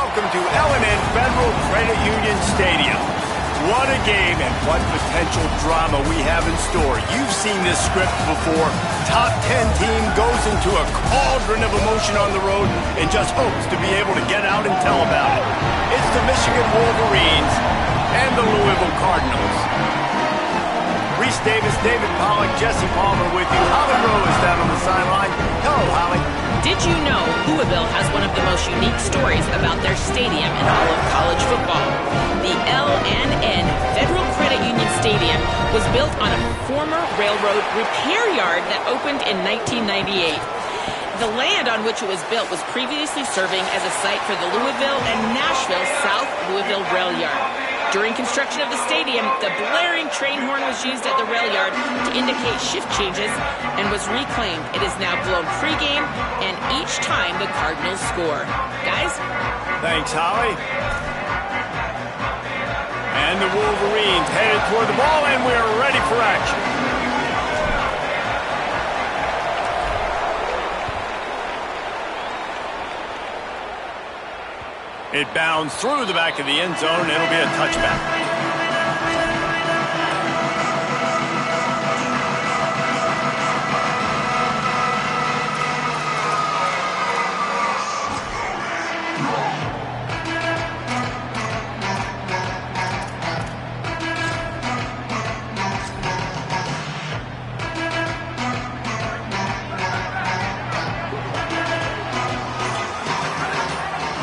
welcome to L&N Federal Credit Union Stadium. What a game and what potential drama we have in store. You've seen this script before. Top 10 team goes into a cauldron of emotion on the road and just hopes to be able to get out and tell about it. It's the Michigan Wolverines and the Louisville Cardinals. Reese Davis, David Pollack, Jesse Palmer with you. Holly Rowe is down on the sideline. Hello, Holly. Did you know Louisville has one of the most unique stories about their stadium in all of college football? The L&N Federal Credit Union Stadium was built on a former railroad repair yard that opened in 1998. The land on which it was built was previously serving as a site for the Louisville and Nashville South Louisville Rail Yard. During construction of the stadium, the blaring train horn was used at the rail yard to indicate shift changes and was reclaimed. It is now blown pregame and each time the Cardinals score. Guys? Thanks, Holly. And the Wolverines headed toward the ball, and we're ready for action. It bounds through the back of the end zone. It'll be a touchback.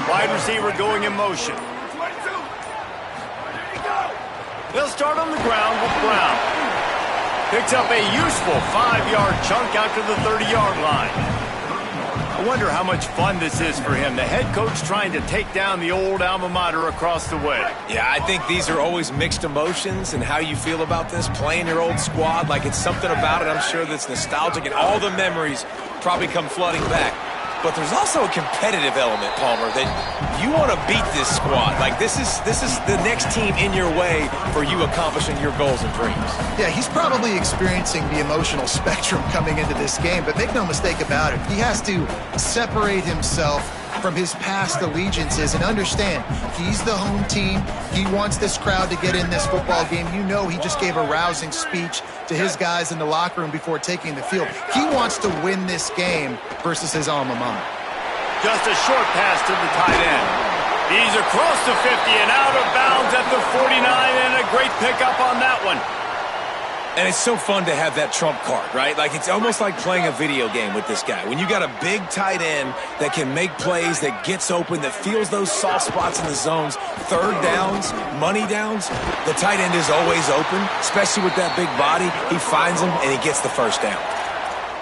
Wide receiver going in motion. They'll start on the ground with Brown. Picks up a useful 5-yard chunk out to the 30-yard line. I wonder how much fun this is for him. The head coach trying to take down the old alma mater across the way. Yeah, I think these are always mixed emotions and how you feel about this, playing your old squad. Like, it's something about it, I'm sure, that's nostalgic, and all the memories probably come flooding back. But there's also a competitive element, Palmer, that you want to beat this squad. Like, this is the next team in your way for you accomplishing your goals and dreams. Yeah, he's probably experiencing the emotional spectrum coming into this game, but make no mistake about it. He has to separate himself from his past allegiances and understand he's the home team. He wants this crowd to get in this football game. You know, he just gave a rousing speech to his guys in the locker room before taking the field. He wants to win this game versus his alma mater. Just a short pass to the tight end. He's across the 50 and out of bounds at the 49, and a great pickup on that one. And it's so fun to have that trump card, right? Like, it's almost like playing a video game with this guy. When you got a big tight end that can make plays, that gets open, that feels those soft spots in the zones, third downs, money downs, the tight end is always open, especially with that big body. He finds them, and he gets the first down.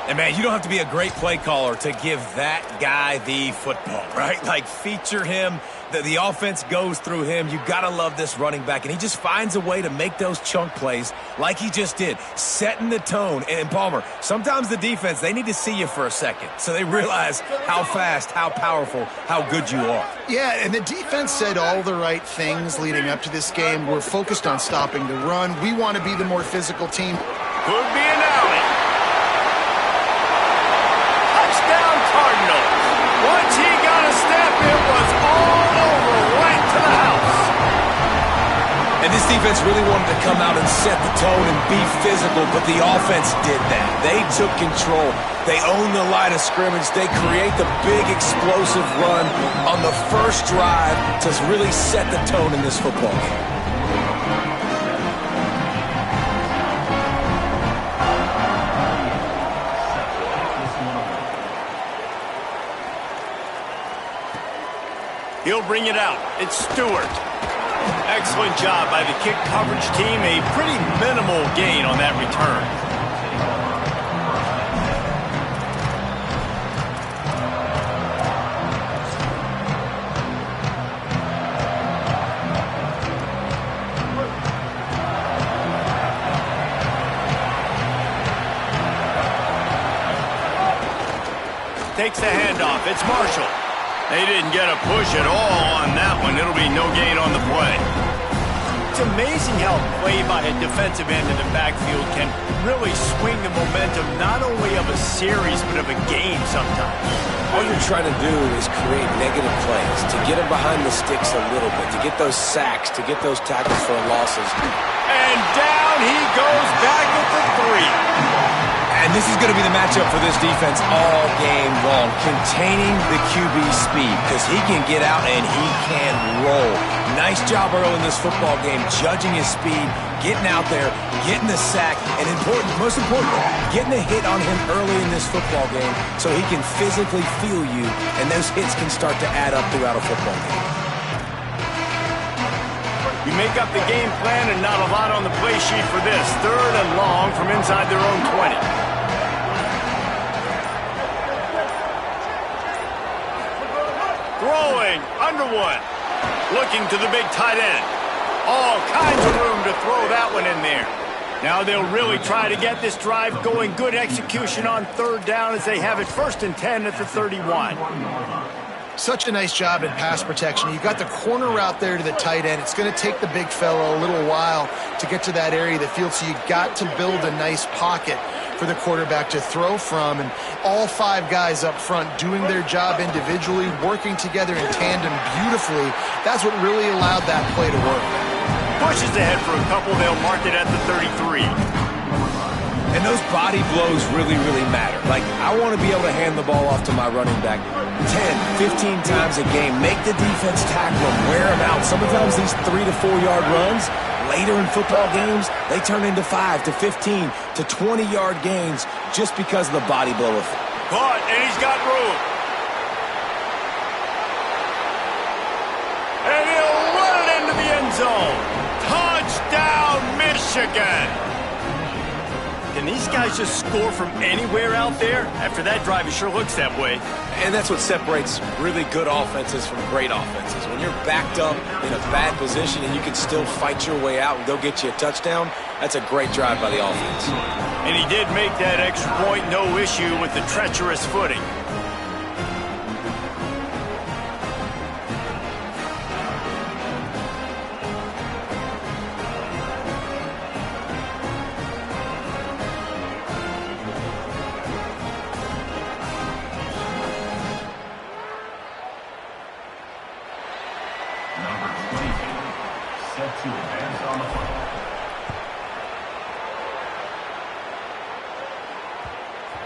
And, man, you don't have to be a great play caller to give that guy the football, right? Like, feature him. The offense goes through him. You got to love this running back. And he just finds a way to make those chunk plays like he just did, setting the tone. And, Palmer, sometimes the defense, they need to see you for a second so they realize how fast, how powerful, how good you are. Yeah, and the defense said all the right things leading up to this game. We're focused on stopping the run. We want to be the more physical team. Could be an alley. Touchdown Cardinals. Once he got a step, it was all over, right to the house. And this defense really wanted to come out and set the tone and be physical, but the offense did that. They took control. They owned the line of scrimmage. They create the big explosive run on the first drive to really set the tone in this football game. He'll bring it out. It's Stewart. Excellent job by the kick coverage team. A pretty minimal gain on that return. Takes the handoff. It's Marshall. They didn't get a push at all on that one. It'll be no gain on the play. It's amazing how play by a defensive end in the backfield can really swing the momentum not only of a series but of a game sometimes. All you're trying to do is create negative plays, to get them behind the sticks a little bit, to get those sacks, to get those tackles for losses. And down he goes back at the 3. And this is going to be the matchup for this defense all game long, containing the QB speed, because he can get out and he can roll. Nice job early in this football game, judging his speed, getting out there, getting the sack, and most importantly, getting a hit on him early in this football game so he can physically feel you, and those hits can start to add up throughout a football game. You make up the game plan and not a lot on the play sheet for this. 3rd and long from inside their own 20. Throwing, Underwood. Looking to the big tight end. All kinds of room to throw that one in there. Now they'll really try to get this drive going. Good execution on 3rd down as they have it 1st and 10 at the 31. Such a nice job in pass protection. You got the corner route there to the tight end. It's going to take the big fella a little while to get to that area of the field, so you got to build a nice pocket for the quarterback to throw from. And all 5 guys up front doing their job individually, working together in tandem beautifully. That's what really allowed that play to work. Pushes ahead for a couple. They'll mark it at the 33. And those body blows really, really matter. Like, I want to be able to hand the ball off to my running back 10, 15 times a game. Make the defense tackle them, wear them out. Sometimes these 3 to 4 yard runs, later in football games, they turn into 5 to 15 to 20 yard gains just because of the body blow effect. Caught, and he's got room. And he'll run it into the end zone. Touchdown, Michigan. Can these guys just score from anywhere out there? After that drive, it sure looks that way. And that's what separates really good offenses from great offenses. When you're backed up in a bad position and you can still fight your way out and go get you a touchdown, that's a great drive by the offense. And he did make that extra point, no issue with the treacherous footing.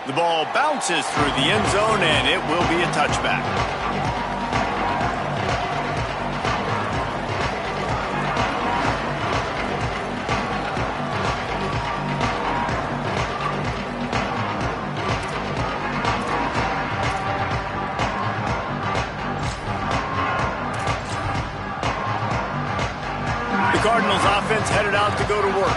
The ball bounces through the end zone, and it will be a touchback. The Cardinals offense headed out to go to work.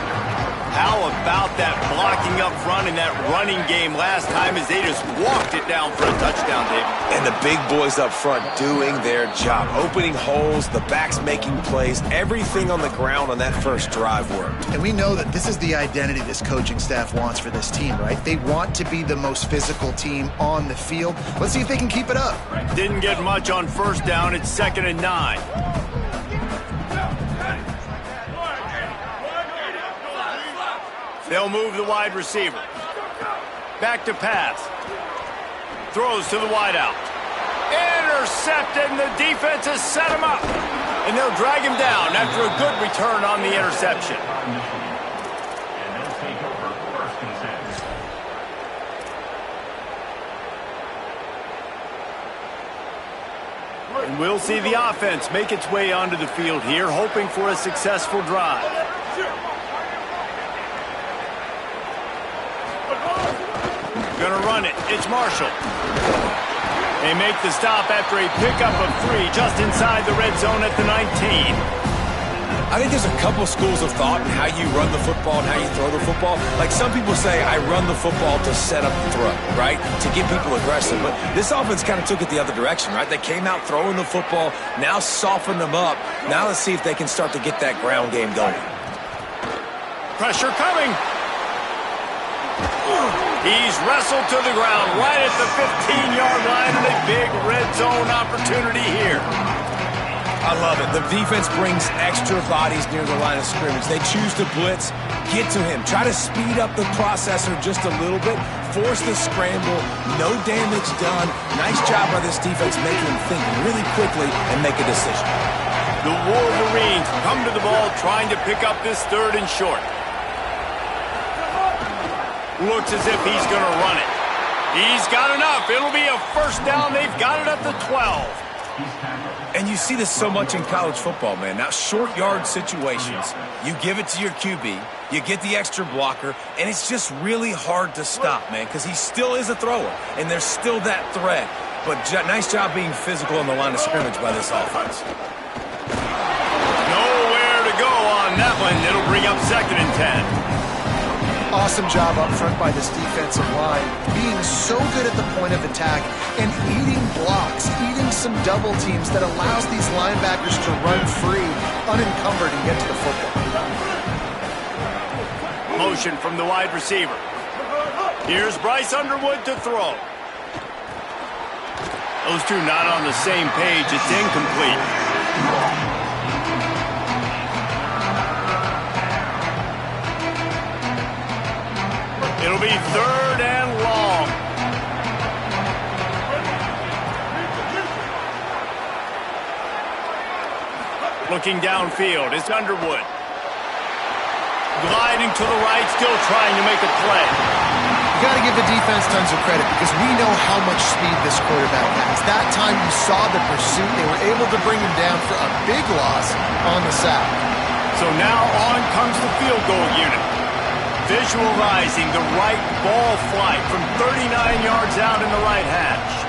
How about that blocking up front in that running game last time as they just walked it down for a touchdown, David? And the big boys up front doing their job, opening holes, the backs making plays, everything on the ground on that first drive worked. And we know that this is the identity this coaching staff wants for this team, right? They want to be the most physical team on the field. Let's see if they can keep it up. Didn't get much on 1st down. It's 2nd and 9. They'll move the wide receiver. Back to pass. Throws to the wideout. Intercepted, and the defense has set him up. And they'll drag him down after a good return on the interception. And we'll see the offense make its way onto the field here, hoping for a successful drive. Gonna run it. It's Marshall. They make the stop after a pickup of 3 just inside the red zone at the 19. I think there's a couple schools of thought in how you run the football and how you throw the football. Like some people say, I run the football to set up the throw, right? To get people aggressive. But this offense kind of took it the other direction, right? They came out throwing the football, now softened them up. Now let's see if they can start to get that ground game going. Pressure coming. He's wrestled to the ground right at the 15-yard line, and a big red zone opportunity here. I love it. The defense brings extra bodies near the line of scrimmage. They choose to blitz, get to him, try to speed up the processor just a little bit, force the scramble, no damage done. Nice job by this defense making him think really quickly and make a decision. The Wolverines come to the ball trying to pick up this 3rd and short. Looks as if he's going to run it. He's got enough. It'll be a first down. They've got it at the 12. And you see this so much in college football, man. Now, short yard situations, you give it to your QB, you get the extra blocker, and it's just really hard to stop, man, because he still is a thrower, and there's still that threat. But nice job being physical on the line of scrimmage by this offense. Nowhere to go on that one. It'll bring up 2nd and 10. Awesome job up front by this defensive line, being so good at the point of attack and eating blocks, eating some double teams that allows these linebackers to run free, unencumbered, and get to the football. Motion from the wide receiver. Here's Bryce Underwood to throw. Those two not on the same page. It's incomplete. It'll be 3rd and long. Looking downfield, it's Underwood. Gliding to the right, still trying to make a play. You got to give the defense tons of credit because we know how much speed this quarterback has. That time you saw the pursuit. They were able to bring him down for a big loss on the sack. So now on comes the field goal unit. Visualizing the right ball flight from 39 yards out in the right hash.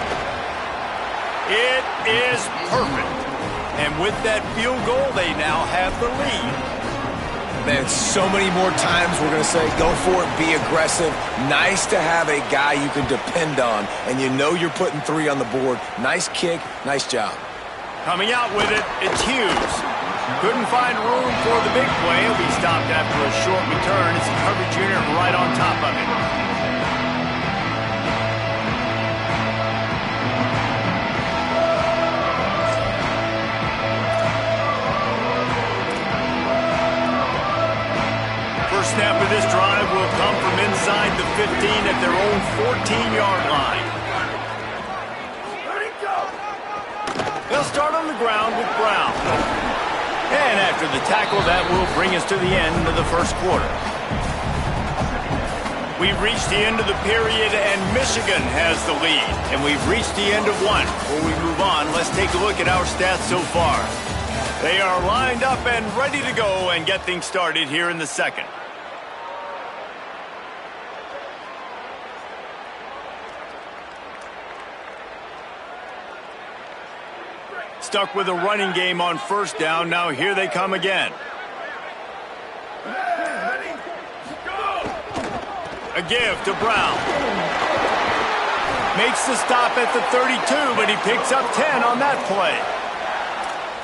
It is perfect. And with that field goal, they now have the lead. Man, so many more times we're going to say, go for it, be aggressive. Nice to have a guy you can depend on, and you know you're putting 3 on the board. Nice kick, nice job. Coming out with it, it's Hughes. Couldn't find room for the big play. He'll be stopped after a short return. It's a coverage unit right on top of it. First snap of this drive will come from inside the 15 at their own 14-yard line. They'll start on the ground with Brown. And after the tackle, that will bring us to the end of the first quarter. We've reached the end of the period, and Michigan has the lead. And we've reached the end of one. Before we move on, let's take a look at our stats so far. They are lined up and ready to go and get things started here in the second. Stuck with a running game on first down. Now here they come again. A give to Brown. Makes the stop at the 32, but he picks up 10 on that play.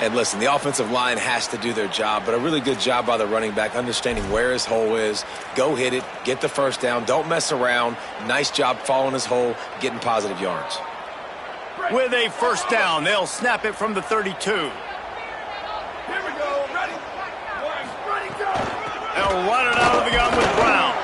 And listen, the offensive line has to do their job, but a really good job by the running back, understanding where his hole is. Go hit it, get the first down, don't mess around. Nice job following his hole, getting positive yards. With a first down, they'll snap it from the 32. Here we go, ready, go. They'll run it out of the gun with Brown.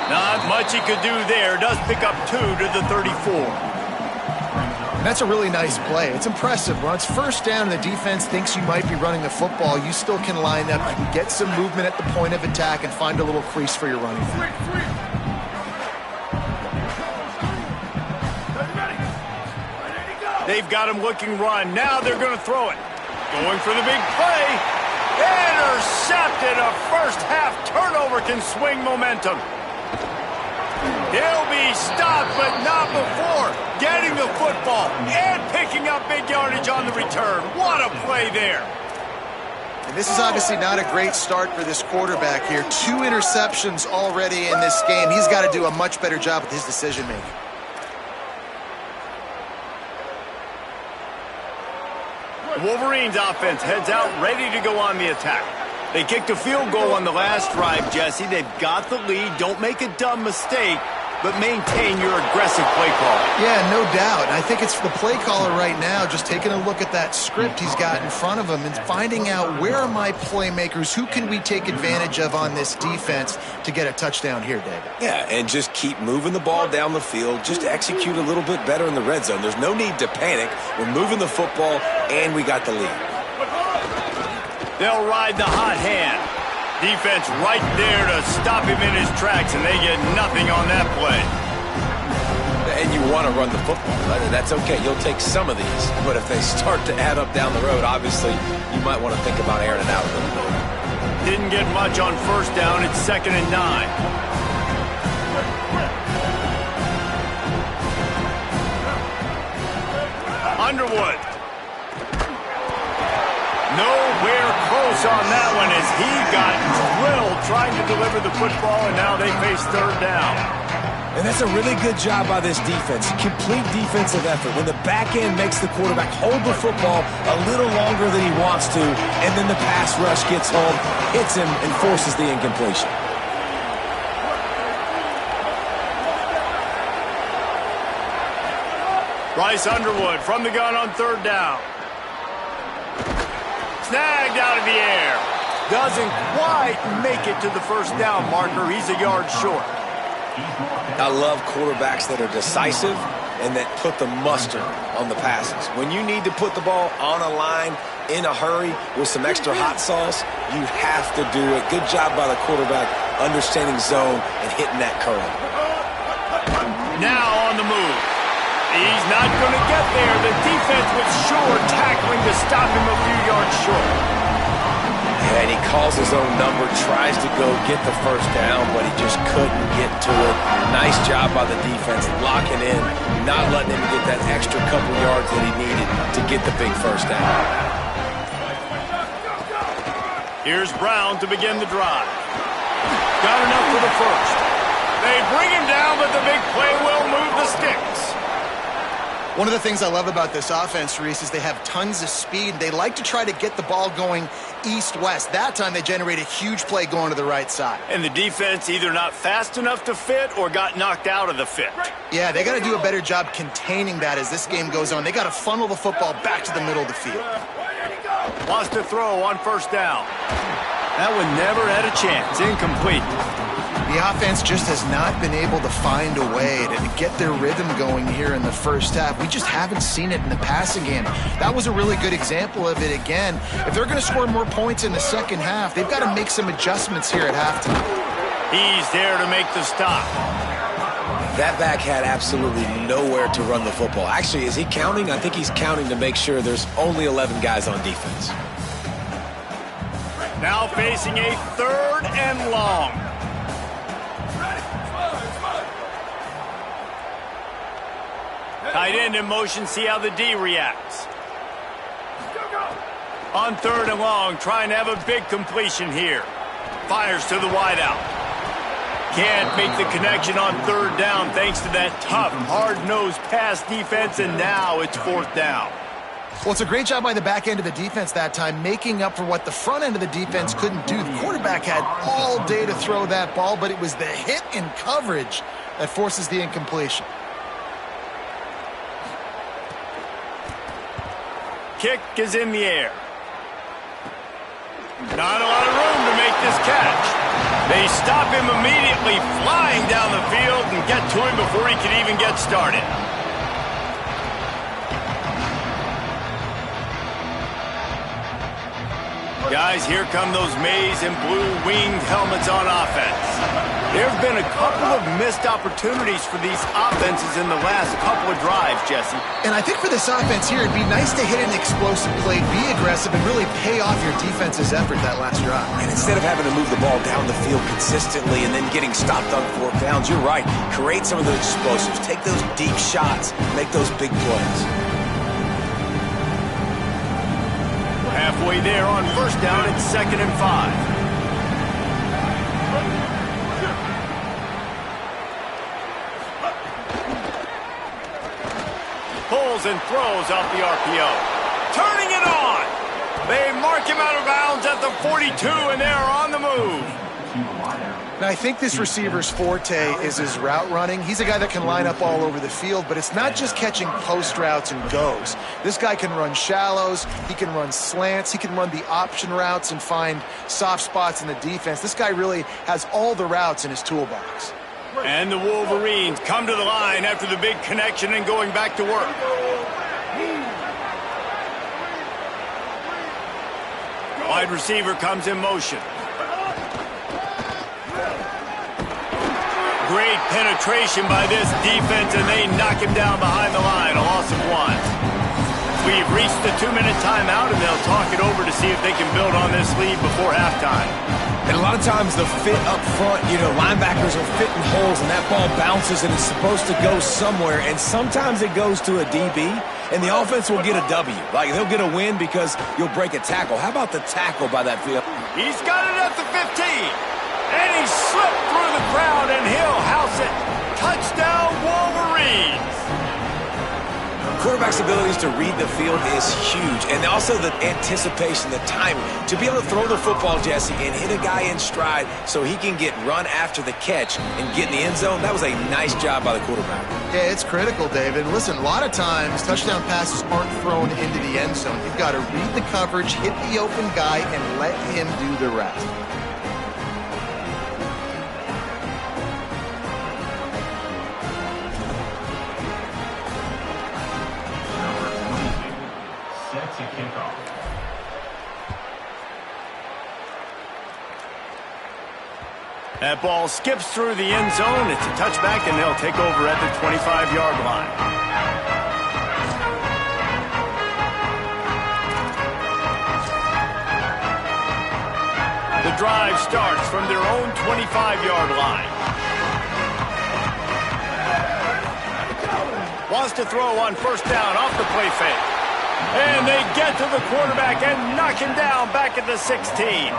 Not much he could do there. Does pick up 2 to the 34. And that's a really nice play. It's impressive. When it's first down and the defense thinks you might be running the football, you still can line up. You can get some movement at the point of attack and find a little crease for your running back. They've got him looking run. Now they're going to throw it. Going for the big play. Intercepted. A first half turnover can swing momentum. He'll be stopped, but not before getting the football and picking up big yardage on the return. What a play there. And this is obviously not a great start for this quarterback here. 2 interceptions already in this game. He's got to do a much better job with his decision-making. Wolverines offense heads out, ready to go on the attack. They kicked a field goal on the last drive, Jesse. They've got the lead. Don't make a dumb mistake. but maintain your aggressive play call. Yeah, no doubt. And I think it's the play caller right now just taking a look at that script he's got in front of him and finding out where are my playmakers, who can we take advantage of on this defense to get a touchdown here, David. Yeah, and just keep moving the ball down the field. Just execute a little bit better in the red zone. There's no need to panic. We're moving the football, and we got the lead. They'll ride the hot hand. Defense right there to stop him in his tracks, and they get nothing on that play. And you want to run the football. That's okay. You'll take some of these. But if they start to add up down the road, obviously, you might want to think about airing it out a little bit. Didn't get much on first down. It's 2nd and 9. Underwood. Nowhere close on that one as he got drilled trying to deliver the football, and now they face 3rd down. And that's a really good job by this defense. Complete defensive effort. When the back end makes the quarterback hold the football a little longer than he wants to, and then the pass rush gets home, hits him, and forces the incompletion. Bryce Underwood from the gun on 3rd down. Snagged out of the air. Doesn't quite make it to the 1st down marker. He's a yard short. I love quarterbacks that are decisive and that put the mustard on the passes. When you need to put the ball on a line in a hurry with some extra hot sauce, you have to do it. Good job by the quarterback understanding zone and hitting that curl. Now on the move. He's not going to get there. The defense was sure tackling to stop him a few yards short. Yeah, and he calls his own number, tries to go get the 1st down, but he just couldn't get to it. Nice job by the defense, locking in, not letting him get that extra couple yards that he needed to get the big 1st down. Here's Brown to begin the drive. Got enough for the 1st. They bring him down, but the big play will move the sticks. One of the things I love about this offense, Reese, is they have tons of speed. They like to try to get the ball going east-west. That time they generate a huge play going to the right side. And the defense either not fast enough to fit or got knocked out of the fit. Yeah, they got to do a better job containing that as this game goes on. They got to funnel the football back to the middle of the field. Wants to throw on 1st down. That one never had a chance. Incomplete. The offense just has not been able to find a way to get their rhythm going here in the 1st half. We just haven't seen it in the passing game. That was a really good example of it again. If they're going to score more points in the 2nd half, they've got to make some adjustments here at halftime. He's there to make the stop. That back had absolutely nowhere to run the football. Actually, is he counting? I think he's counting to make sure there's only 11 guys on defense. Now facing a 3rd and long. Tight end in motion, see how the D reacts. On 3rd and long, trying to have a big completion here. Fires to the wideout. Can't make the connection on 3rd down thanks to that tough, hard-nosed pass defense, and now it's 4th down. Well, it's a great job by the back end of the defense that time, making up for what the front end of the defense couldn't do. The quarterback had all day to throw that ball, but it was the hit in coverage that forces the incompletion. Kick is in the air. Not a lot of room to make this catch. They stop him immediately, flying down the field, and get to him before he can even get started. Guys, here come those maize and blue winged helmets on offense. There have been a couple of missed opportunities for these offenses in the last couple of drives, Jesse. And I think for this offense here, it'd be nice to hit an explosive play, be aggressive, and really pay off your defense's effort that last drive. And instead of having to move the ball down the field consistently and then getting stopped on 4th downs, you're right. Create some of those explosives. Take those deep shots. Make those big plays. Halfway there on 1st down, it's 2nd and 5. Pulls and throws off the RPO. Turning it on. They mark him out of bounds at the 42, and they're on the move. Now, I think this receiver's forte is his route running. He's a guy that can line up all over the field, but it's not just catching post routes and goes. This guy can run shallows, he can run slants, he can run the option routes and find soft spots in the defense. This guy really has all the routes in his toolbox. And the Wolverines come to the line after the big connection and going back to work. Wide receiver comes in motion. Great penetration by this defense, and they knock him down behind the line, a loss of 1. We've reached the 2-minute timeout, and they'll talk it over to see if they can build on this lead before halftime. And a lot of times the fit up front, linebackers are fitting holes, and that ball bounces, and it's supposed to go somewhere, and sometimes it goes to a DB, and the offense will get a W. Like, they'll get a win because you'll break a tackle. How about the tackle by that field? He's got it at the 15. And he slipped through the crowd, and he'll house it. Touchdown, Wolverines. Quarterback's abilities to read the field is huge, and also the anticipation, the timing. To be able to throw the football, Jesse, and hit a guy in stride so he can get run after the catch and get in the end zone, that was a nice job by the quarterback. Yeah, it's critical, David. Listen, a lot of times touchdown passes aren't thrown into the end zone. You've got to read the coverage, hit the open guy, and let him do the rest. That ball skips through the end zone. It's a touchback, and they'll take over at the 25-yard line. The drive starts from their own 25-yard line. Wants to throw on first down off the play fake. And they get to the quarterback and knock him down back at the 16.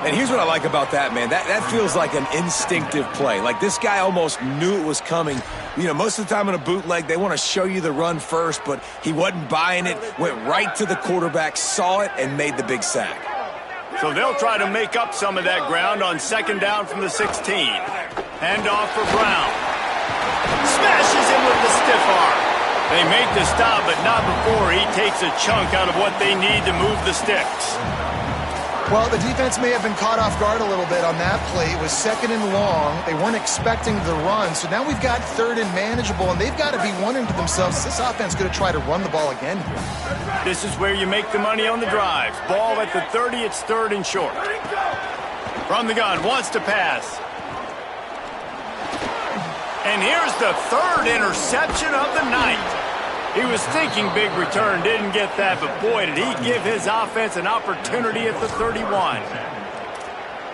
And here's what I like about that, man. That feels like an instinctive play. Like, this guy almost knew it was coming. Most of the time in a bootleg, they want to show you the run first, but he wasn't buying it, went right to the quarterback, saw it, and made the big sack. So they'll try to make up some of that ground on second down from the 16. Hand off for Brown. Smashes him with the stiff arm. They make the stop, but not before he takes a chunk out of what they need to move the sticks. Well, the defense may have been caught off guard a little bit on that play. It was second and long. They weren't expecting the run. So now we've got third and manageable, and they've got to be wondering to themselves, this offense going to try to run the ball again here. This is where you make the money on the drives. Ball at the 30, it's third and short. From the gun, wants to pass. And here's the third interception of the night. He was thinking big return, didn't get that, but boy, did he give his offense an opportunity at the 31.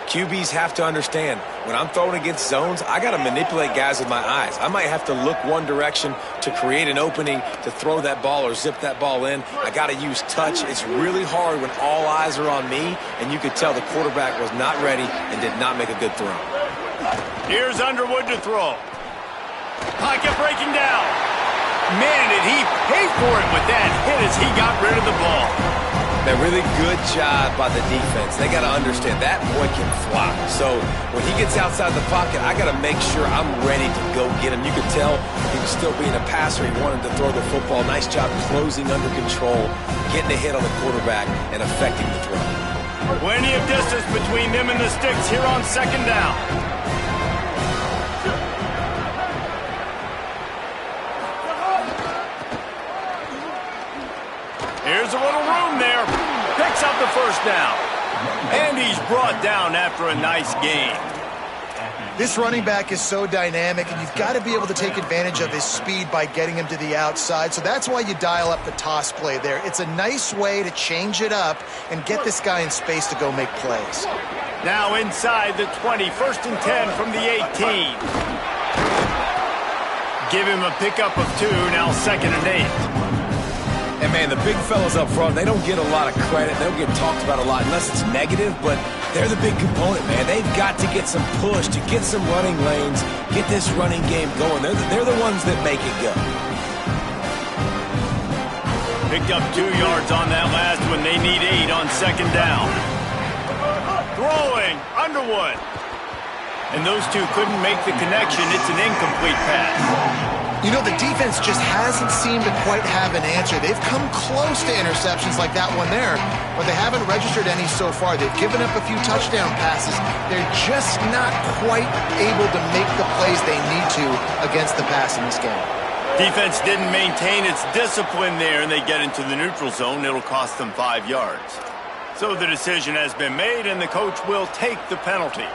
QBs have to understand, when I'm throwing against zones, I got to manipulate guys with my eyes. I might have to look one direction to create an opening to throw that ball or zip that ball in. I got to use touch. It's really hard when all eyes are on me, and you could tell the quarterback was not ready and did not make a good throw. Here's Underwood to throw. Pocket breaking down. Man, did he pay for it with that hit as he got rid of the ball. A really good job by the defense. They got to understand that boy can fly. So when he gets outside the pocket, I got to make sure I'm ready to go get him. You could tell he was still being a passer. He wanted to throw the football. Nice job closing under control, getting a hit on the quarterback, and affecting the throw. Plenty of distance between them and the sticks here on second down. Here's a little room there. Picks up the first down. And he's brought down after a nice gain. This running back is so dynamic, and you've got to be able to take advantage of his speed by getting him to the outside. So that's why you dial up the toss play there. It's a nice way to change it up and get this guy in space to go make plays. Now inside the 20, first and 10 from the 18. Give him a pickup of 2, now second and 8. And, man, the big fellas up front, they don't get a lot of credit. They don't get talked about a lot unless it's negative, but they're the big component, man. They've got to get some push, to get some running lanes, get this running game going. They're the ones that make it go. Picked up 2 yards on that last one. They need 8 on second down. Throwing, Underwood. And those two couldn't make the connection. It's an incomplete pass. You know, the defense just hasn't seemed to quite have an answer. They've come close to interceptions like that one there, but they haven't registered any so far. They've given up a few touchdown passes. They're just not quite able to make the plays they need to against the pass in this game. Defense didn't maintain its discipline there, and they get into the neutral zone. It'll cost them 5 yards. So the decision has been made, and the coach will take the penalty.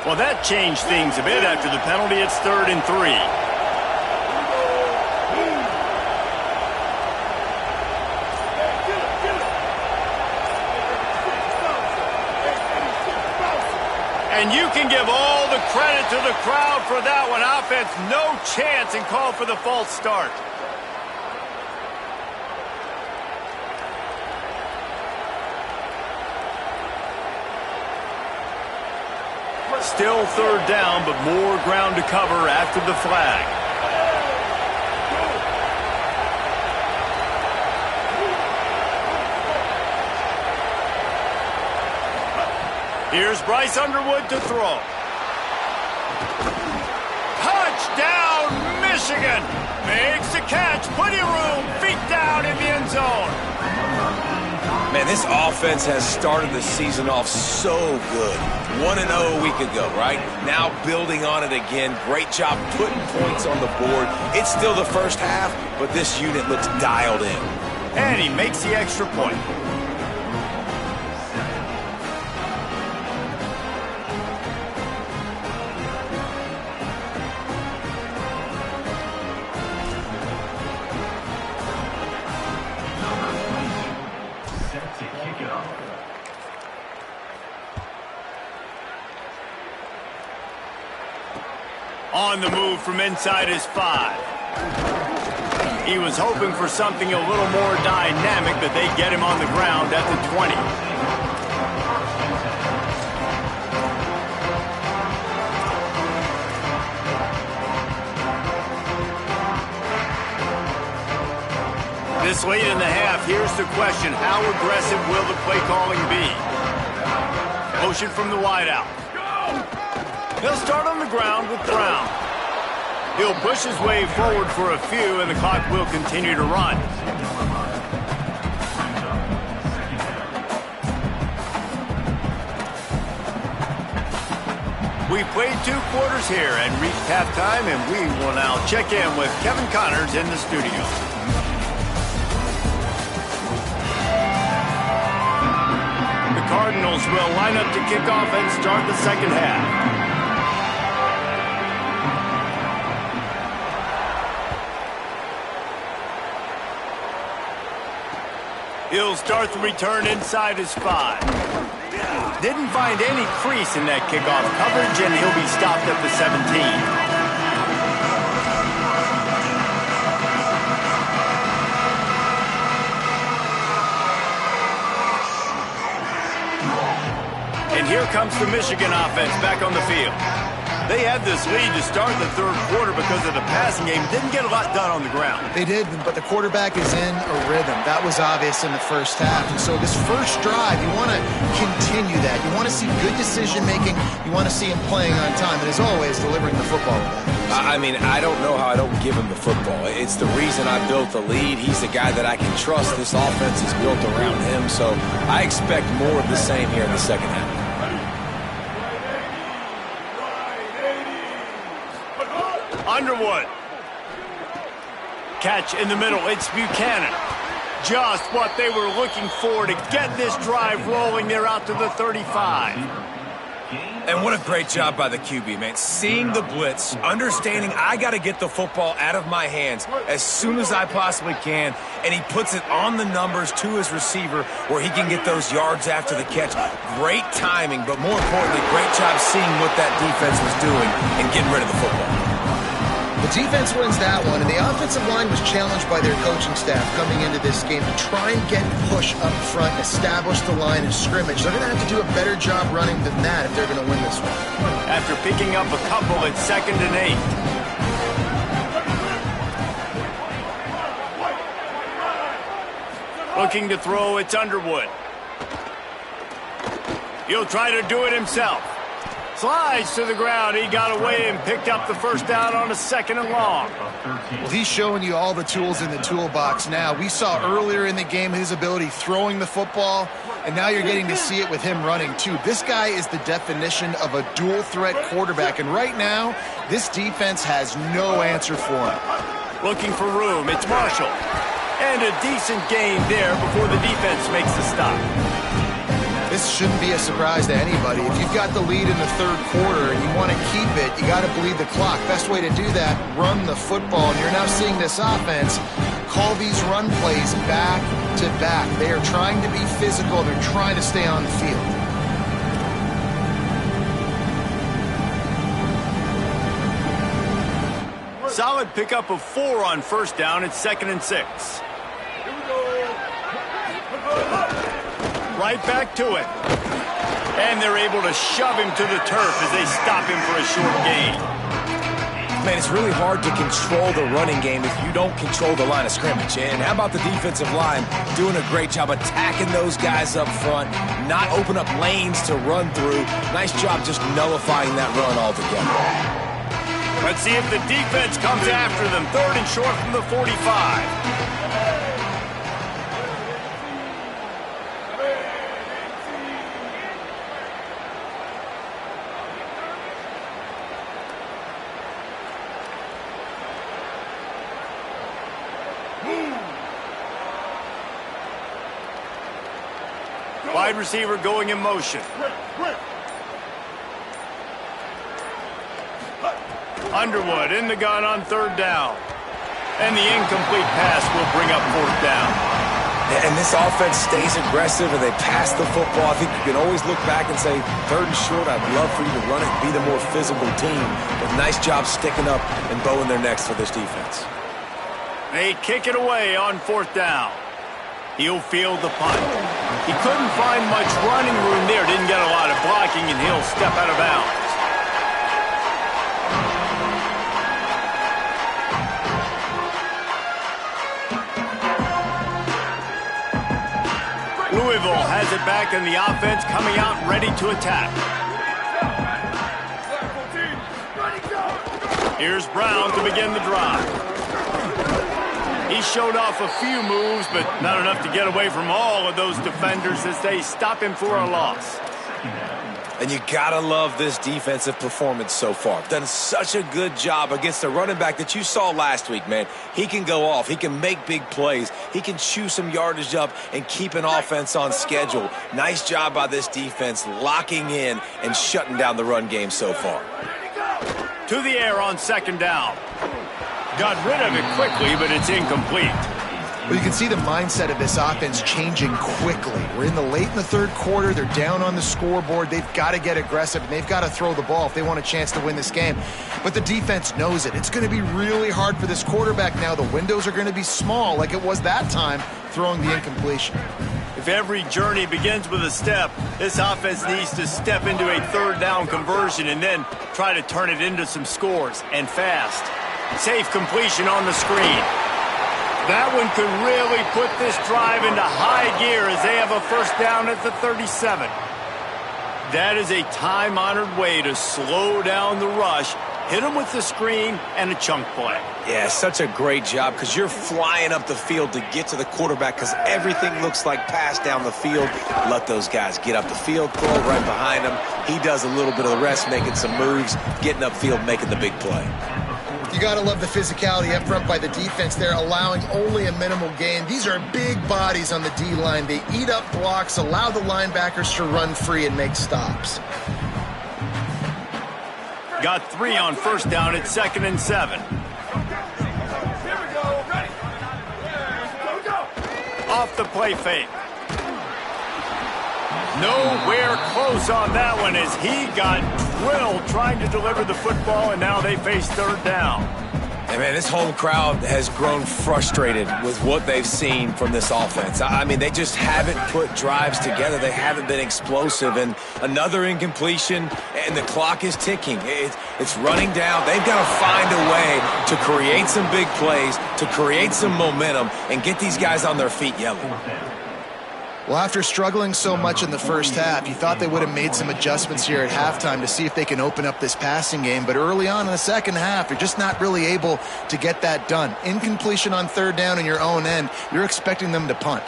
Well, that changed things a bit. After the penalty, it's 3rd and 3. And you can give all the credit to the crowd for that one. Offense, no chance, and call for the false start. Still 3rd down, but more ground to cover after the flag. Here's Bryce Underwood to throw. Touchdown, Michigan! Makes the catch, plenty of room, feet down in the end zone. Man, this offense has started the season off so good. 1-0 a week ago, right? Now building on it again. Great job putting points on the board. It's still the first half, but this unit looks dialed in. And he makes the extra point. On the move from inside his 5. He was hoping for something a little more dynamic, but they get him on the ground at the 20. This late in the half, here's the question. How aggressive will the play calling be? Motion from the wideout. He'll start on the ground with Brown. He'll push his way forward for a few, and the clock will continue to run. We've played 2 quarters here and reached halftime, and we will now check in with Kevin Connors in the studio. The Cardinals will line up to kick off and start the second half. He'll start the return inside his 5. Didn't find any crease in that kickoff coverage, and he'll be stopped at the 17. And here comes the Michigan offense back on the field. They had this lead to start the 3rd quarter because of the passing game. Didn't get a lot done on the ground. They did, but the quarterback is in a rhythm. That was obvious in the first half. And so this first drive, you want to continue that. You want to see good decision-making. You want to see him playing on time. And as always, delivering the football. I mean, I don't know how I don't give him the football. It's the reason I built the lead. He's the guy that I can trust. This offense is built around him. So I expect more of the same here in the second half. Underwood. Catch in the middle. It's Buchanan. Just what they were looking for to get this drive rolling. They're out to the 35. And what a great job by the QB, man. Seeing the blitz, understanding I got to get the football out of my hands as soon as I possibly can, and he puts it on the numbers to his receiver where he can get those yards after the catch. Great timing, but more importantly, great job seeing what that defense was doing and getting rid of the football. The defense wins that one, and the offensive line was challenged by their coaching staff coming into this game to try and get push up front, establish the line of scrimmage. They're going to have to do a better job running than that if they're going to win this one. After picking up a couple, it's 2nd and 8. Looking to throw, it's Underwood. He'll try to do it himself. Slides to the ground. He got away and picked up the first down on a 2nd and long. Well, he's showing you all the tools in the toolbox now. We saw earlier in the game his ability throwing the football, and now you're getting to see it with him running too. This guy is the definition of a dual-threat quarterback, and right now, this defense has no answer for him. Looking for room. It's Marshall. And a decent gain there before the defense makes the stop. This shouldn't be a surprise to anybody. If you've got the lead in the 3rd quarter and you want to keep it, you got to bleed the clock. Best way to do that, run the football. And you're now seeing this offense call these run plays back to back. They are trying to be physical. They're trying to stay on the field. Solid pickup of 4 on 1st down. It's 2nd and 6. Right back to it. And they're able to shove him to the turf as they stop him for a short gain. Man, it's really hard to control the running game if you don't control the line of scrimmage. And how about the defensive line doing a great job attacking those guys up front, not open up lanes to run through. Nice job just nullifying that run altogether. Let's see if the defense comes after them. 3rd and short from the 45. Wide receiver going in motion. Underwood in the gun on 3rd down. And the incomplete pass will bring up 4th down. And this offense stays aggressive and they pass the football. I think you can always look back and say, 3rd and short, I'd love for you to run it and be the more physical team. But nice job sticking up and bowing their necks for this defense. They kick it away on 4th down. He'll field the punt. He couldn't find much running room there. Didn't get a lot of blocking, and he'll step out of bounds. Louisville has it back, and the offense coming out ready to attack. Here's Brown to begin the drive. He showed off a few moves, but not enough to get away from all of those defenders as they stop him for a loss. And you gotta love this defensive performance so far. Done such a good job against the running back that you saw last week, man. He can go off. He can make big plays. He can chew some yardage up and keep an offense on schedule. Nice job by this defense locking in and shutting down the run game so far. To the air on 2nd down. Got rid of it quickly, but it's incomplete. Well, you can see the mindset of this offense changing quickly. We're in the late in the 3rd quarter. They're down on the scoreboard. They've got to get aggressive, and they've got to throw the ball if they want a chance to win this game. But the defense knows it. It's going to be really hard for this quarterback now. The windows are going to be small like it was that time throwing the incompletion. If every journey begins with a step, this offense needs to step into a 3rd down conversion and then try to turn it into some scores, and fast. Safe completion on the screen. That one could really put this drive into high gear as they have a 1st down at the 37. That is a time-honored way to slow down the rush, hit them with the screen, and a chunk play. Yeah, such a great job because you're flying up the field to get to the quarterback because everything looks like pass down the field. Let those guys get up the field, throw right behind him. He does a little bit of the rest, making some moves, getting upfield, making the big play. You got to love the physicality up front by the defense there, allowing only a minimal gain. These are big bodies on the D-line. They eat up blocks, allow the linebackers to run free and make stops. Got 3 on 1st down at 2nd and 7. Off the play fake. Nowhere close on that one as he got drilled trying to deliver the football, and now they face 3rd down. And man, this whole crowd has grown frustrated with what they've seen from this offense. I mean, they just haven't put drives together. They haven't been explosive. And another incompletion, and the clock is ticking. It's running down. They've got to find a way to create some big plays, to create some momentum, and get these guys on their feet yelling. Well, after struggling so much in the first half, you thought they would have made some adjustments here at halftime to see if they can open up this passing game. But early on in the second half, you're just not really able to get that done. Incompletion on third down in your own end, you're expecting them to punt.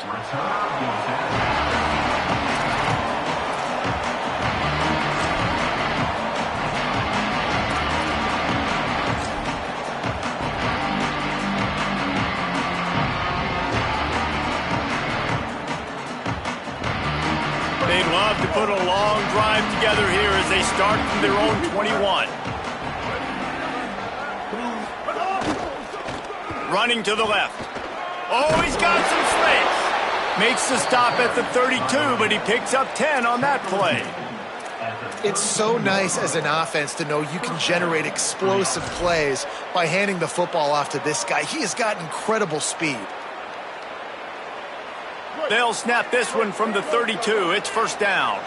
They'd love to put a long drive together here as they start from their own 21. Running to the left. Oh, he's got some space. Makes the stop at the 32, but he picks up 10 on that play. It's so nice as an offense to know you can generate explosive plays by handing the football off to this guy. He has got incredible speed. They'll snap this one from the 32. It's first down.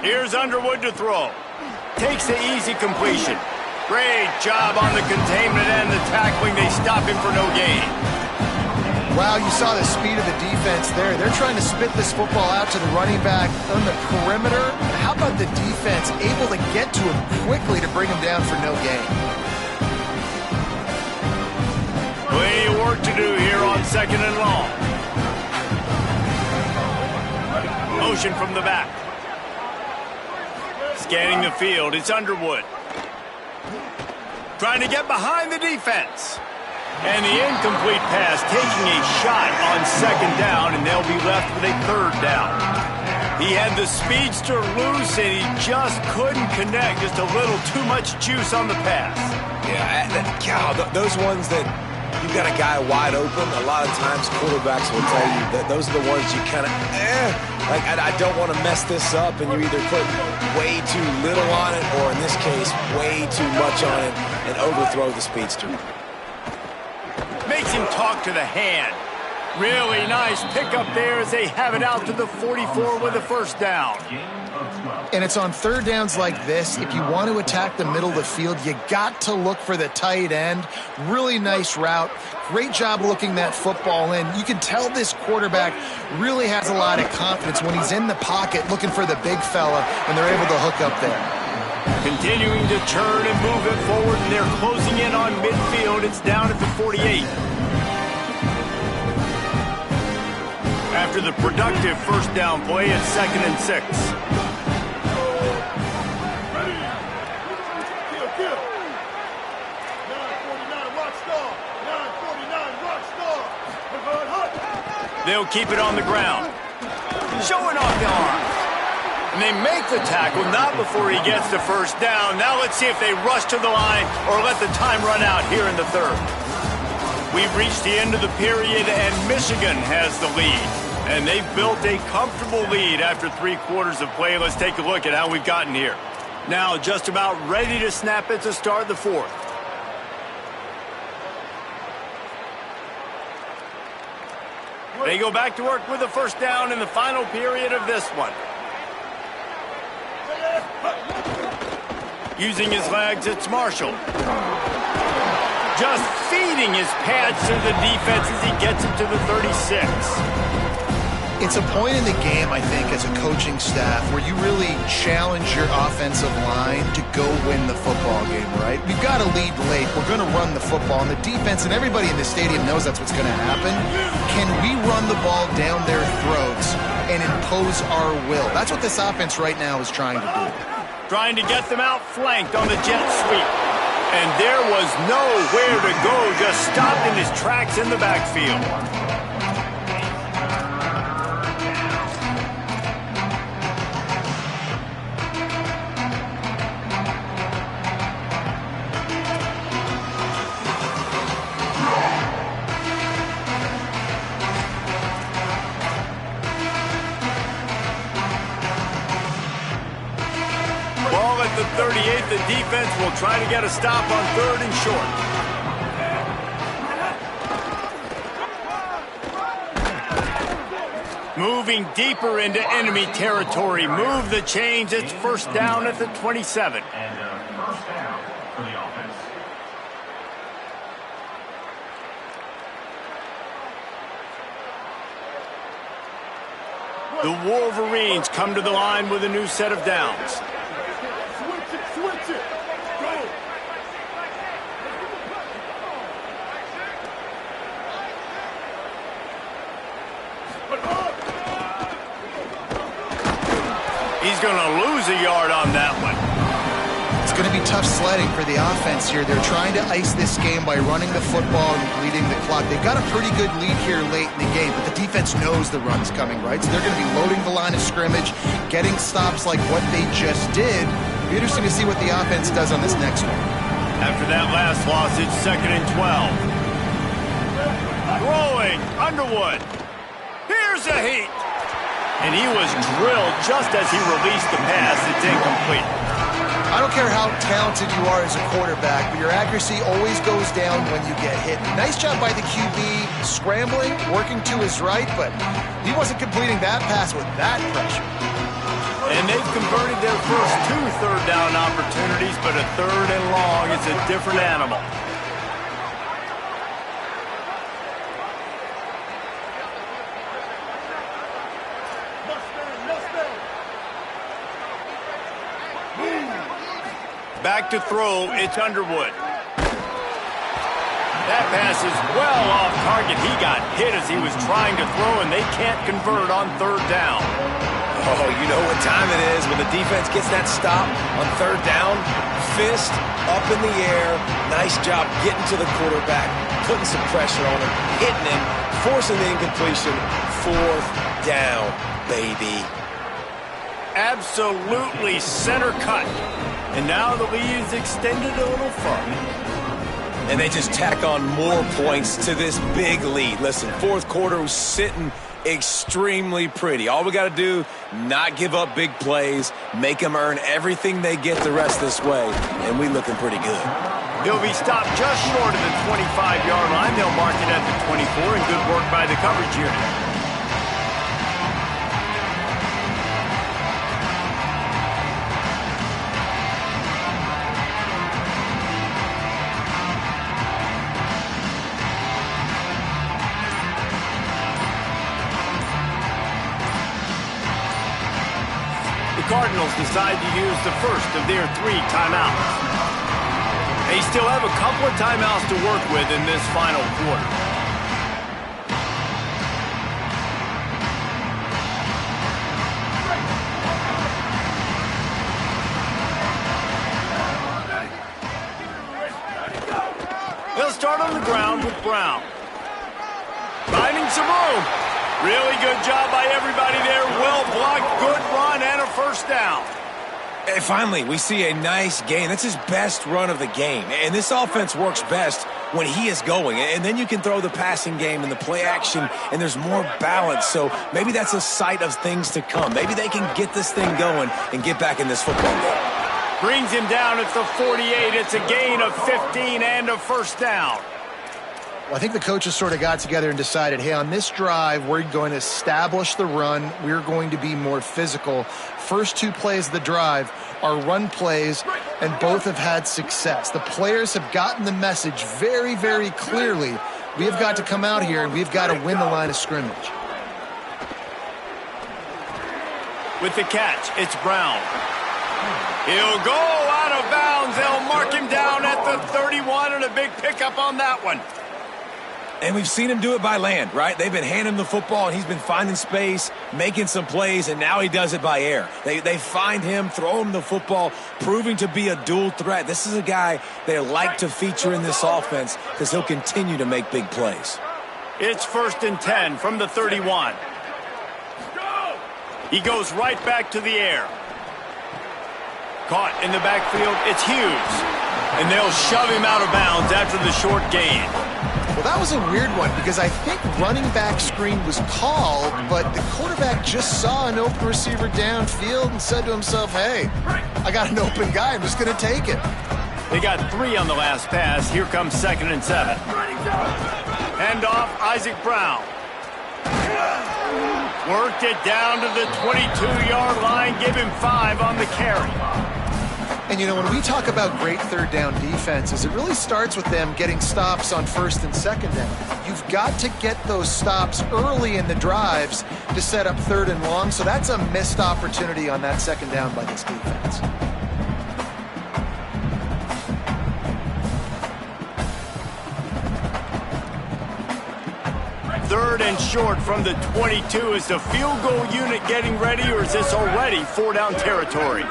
Here's Underwood to throw. Takes the easy completion. Great job on the containment and the tackling. They stop him for no gain. Wow, you saw the speed of the defense there. They're trying to spit this football out to the running back on the perimeter. How about the defense able to get to him quickly to bring him down for no gain? Plenty of work to do here on second and long. Motion from the back. Scanning the field, it's Underwood. Trying to get behind the defense. And the incomplete pass taking a shot on second down, and they'll be left with a third down. He had the speedster loose, and he just couldn't connect. Just a little too much juice on the pass. Yeah, those ones that you've got a guy wide open, a lot of times quarterbacks will tell you that those are the ones you kind of, like I don't want to mess this up, and you either put way too little on it, or in this case, way too much on it, and overthrow the speedster. Makes him talk to the hand. Really nice pickup there as they have it out to the 44 with a first down. And it's on third downs like this, if you want to attack the middle of the field, you got to look for the tight end. Really nice route. Great job looking that football in. You can tell this quarterback really has a lot of confidence when he's in the pocket looking for the big fella, and they're able to hook up there. Continuing to turn and move it forward, and they're closing in on midfield. It's down at the 48. After the productive first down play, it's 2nd and 6. They'll keep it on the ground. Showing off the arm. And they make the tackle, not before he gets the first down. Now let's see if they rush to the line or let the time run out here in the third. We've reached the end of the period, and Michigan has the lead. And they've built a comfortable lead after 3 quarters of play. Let's take a look at how we've gotten here. Now just about ready to snap it to start the fourth. They go back to work with a first down in the final period of this one. Using his legs, it's Marshall. Just feeding his pads to the defense as he gets him to the 36. It's a point in the game, I think, as a coaching staff where you really challenge your offensive line to go win the football game, right? We've got to lead late. We're going to run the football. And the defense and everybody in the stadium knows that's what's going to happen. Can we run the ball down their throats and impose our will? That's what this offense right now is trying to do. Trying to get them outflanked on the jet sweep. And there was nowhere to go, just stopped in his tracks in the backfield. Ball at the 38, the defense will try to get a stop on 3rd and short. Moving deeper into enemy territory. Move the chains. It's first down at the 27. The Wolverines come to the line with a new set of downs. Switch it. Go. He's going to lose a yard on that one. It's going to be tough sledding for the offense here. They're trying to ice this game by running the football and bleeding the clock. They've got a pretty good lead here late in the game, but the defense knows the run's coming, right? So they're going to be loading the line of scrimmage, getting stops like what they just did. It'll be interesting to see what the offense does on this next one. After that last loss, it's 2nd and 12. Throwing, Underwood. Here's a heat. And he was drilled just as he released the pass. It's incomplete. I don't care how talented you are as a quarterback, but your accuracy always goes down when you get hit. Nice job by the QB scrambling, working to his right, but he wasn't completing that pass with that pressure. And they've converted their first 2 third down opportunities, but a 3rd and long is a different animal. Back to throw, it's Underwood. That pass is well off target. He got hit as he was trying to throw, and they can't convert on 3rd down. Oh, you know what time it is when the defense gets that stop on 3rd down. Fist up in the air. Nice job getting to the quarterback, putting some pressure on him, hitting him, forcing the incompletion. 4th down, baby. Absolutely center cut. And now the lead is extended a little further. And they just tack on more points to this big lead. Listen, 4th quarter was sitting extremely pretty. All we got to do, not give up big plays, make them earn everything they get the rest this way, and we looking pretty good. He'll be stopped just short of the 25-yard line. They'll mark it at the 24, and good work by the coverage unit. Cardinals decide to use the first of their 3 timeouts. They still have a couple of timeouts to work with in this final quarter. They'll start on the ground with Brown. Finding some room. Really good job by everybody there. Well blocked, good run, and a 1st down. And finally, we see a nice gain. That's his best run of the game. And this offense works best when he is going. And then you can throw the passing game and the play action, and there's more balance. So maybe that's a sight of things to come. Maybe they can get this thing going and get back in this football game. Brings him down at the 48. It's a gain of 15 and a 1st down. Well, I think the coaches sort of got together and decided, hey, on this drive, we're going to establish the run. We're going to be more physical. First 2 plays of the drive are run plays, and both have had success. The players have gotten the message very, very clearly. We have got to come out here, and we've got to win the line of scrimmage. With the catch, it's Brown. He'll go out of bounds. They'll mark him down at the 31, and a big pickup on that one. And we've seen him do it by land, right? They've been handing him the football, and he's been finding space, making some plays, and now he does it by air. They find him, throw him the football, proving to be a dual threat. This is a guy they like to feature in this offense because he'll continue to make big plays. It's 1st and 10 from the 31. He goes right back to the air. Caught in the backfield, it's Hughes. And they'll shove him out of bounds after the short gain. Well, that was a weird one because I think running back screen was called, but the quarterback just saw an open receiver downfield and said to himself, hey, I got an open guy. I'm just going to take it. They got 3 on the last pass. Here comes 2nd and 7. Hand off, Isaac Brown. Worked it down to the 22-yard line. Give him 5 on the carry. And, you know, when we talk about great third down defenses, it really starts with them getting stops on first and second down. You've got to get those stops early in the drives to set up third and long, so that's a missed opportunity on that second down by this defense. Third and short from the 22. Is the field goal unit getting ready, or is this already 4-down territory?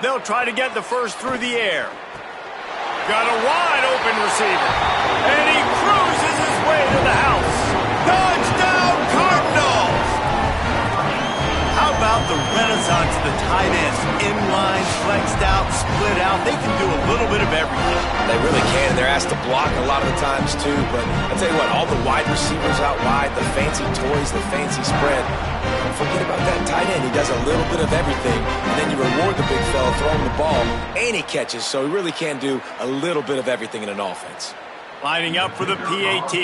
They'll try to get the first through the air. Got a wide open receiver. And he cruises his way to the house. Touchdown Cardinals! How about the renaissance of the tight ends? Inline, flexed out, split out. They can do a little bit of everything. They really can. They're asked to block a lot of the times, too. But I'll tell you what, all the wide receivers out wide, the fancy toys, the fancy spread. Don't forget about that tight end. He does a little bit of everything. And then you reward the big fella throwing the ball. And he catches, so he really can do a little bit of everything in an offense. Lining up for the PAT.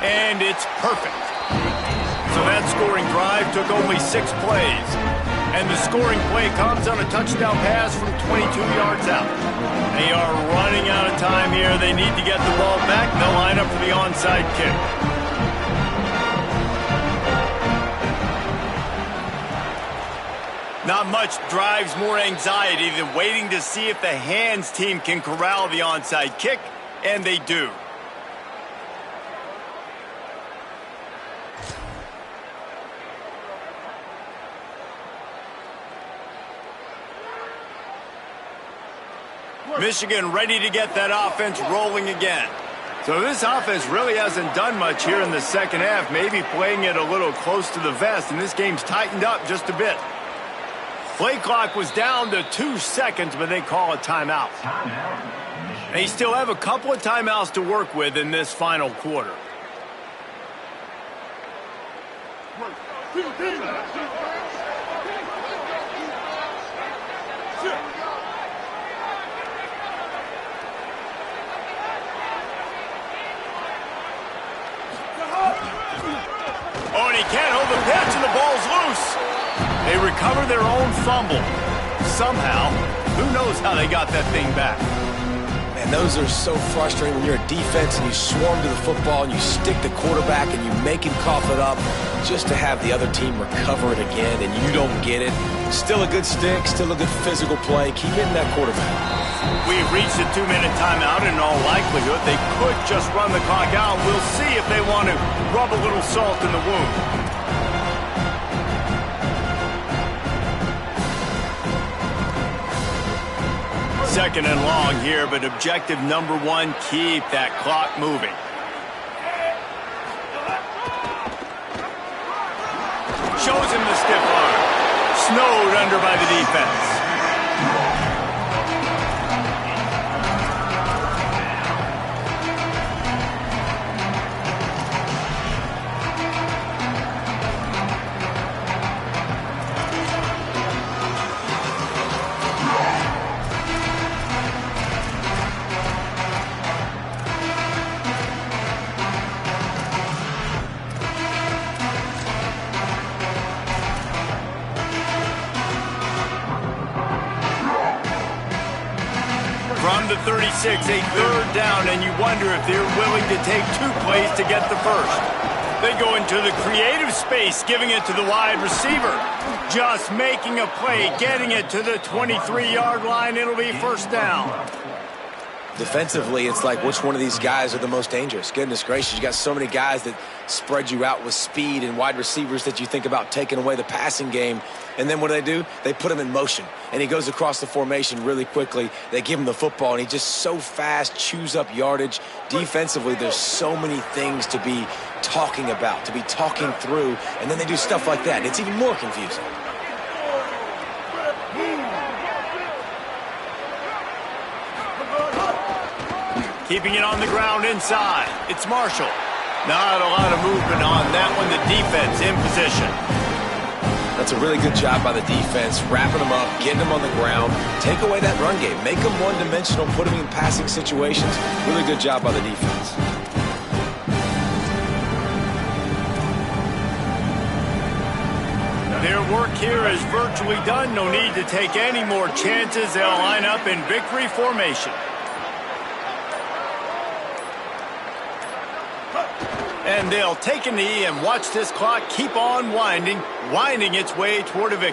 And it's perfect. So that scoring drive took only 6 plays. And the scoring play comes on a touchdown pass from 22 yards out. They are running out of time here. They need to get the ball back. They'll line up for the onside kick. Not much drives more anxiety than waiting to see if the hands team can corral the onside kick, and they do. Michigan ready to get that offense rolling again. So this offense really hasn't done much here in the second half, maybe playing it a little close to the vest, and this game's tightened up just a bit. Play clock was down to 2 seconds, but they call a timeout. They still have a couple of timeouts to work with in this final quarter. Oh, and he can't hold the pitch, and the ball's loose. They recover their own fumble. Somehow, who knows how they got that thing back. Man, those are so frustrating when you're a defense and you swarm to the football and you stick the quarterback and you make him cough it up just to have the other team recover it again and you don't get it. Still a good stick, still a good physical play. Keep hitting that quarterback. We've reached a 2-minute timeout. In all likelihood, they could just run the clock out. We'll see if they want to rub a little salt in the wound. Second and long here, but objective number 1, keep that clock moving. Shows him the stiff arm. Snowed under by the defense. From the 36, a third down, and you wonder if they're willing to take 2 plays to get the first. They go into the creative space, giving it to the wide receiver. Just making a play, getting it to the 23-yard line. It'll be first down. Defensively, it's like which one of these guys are the most dangerous? Goodness gracious, you got so many guys that spread you out with speed and wide receivers that you think about taking away the passing game. And then what do? They put him in motion, and he goes across the formation really quickly. They give him the football, and he just so fast chews up yardage. Defensively, there's so many things to be talking about, to be talking through, and then they do stuff like that, and it's even more confusing. Keeping it on the ground inside. It's Marshall. Not a lot of movement on that one. The defense in position. That's a really good job by the defense, wrapping them up, getting them on the ground, take away that run game, make them one-dimensional, put them in passing situations. Really good job by the defense. Their work here is virtually done. No need to take any more chances. They'll line up in victory formation. And they'll take a knee and watch this clock keep on winding its way toward a victory.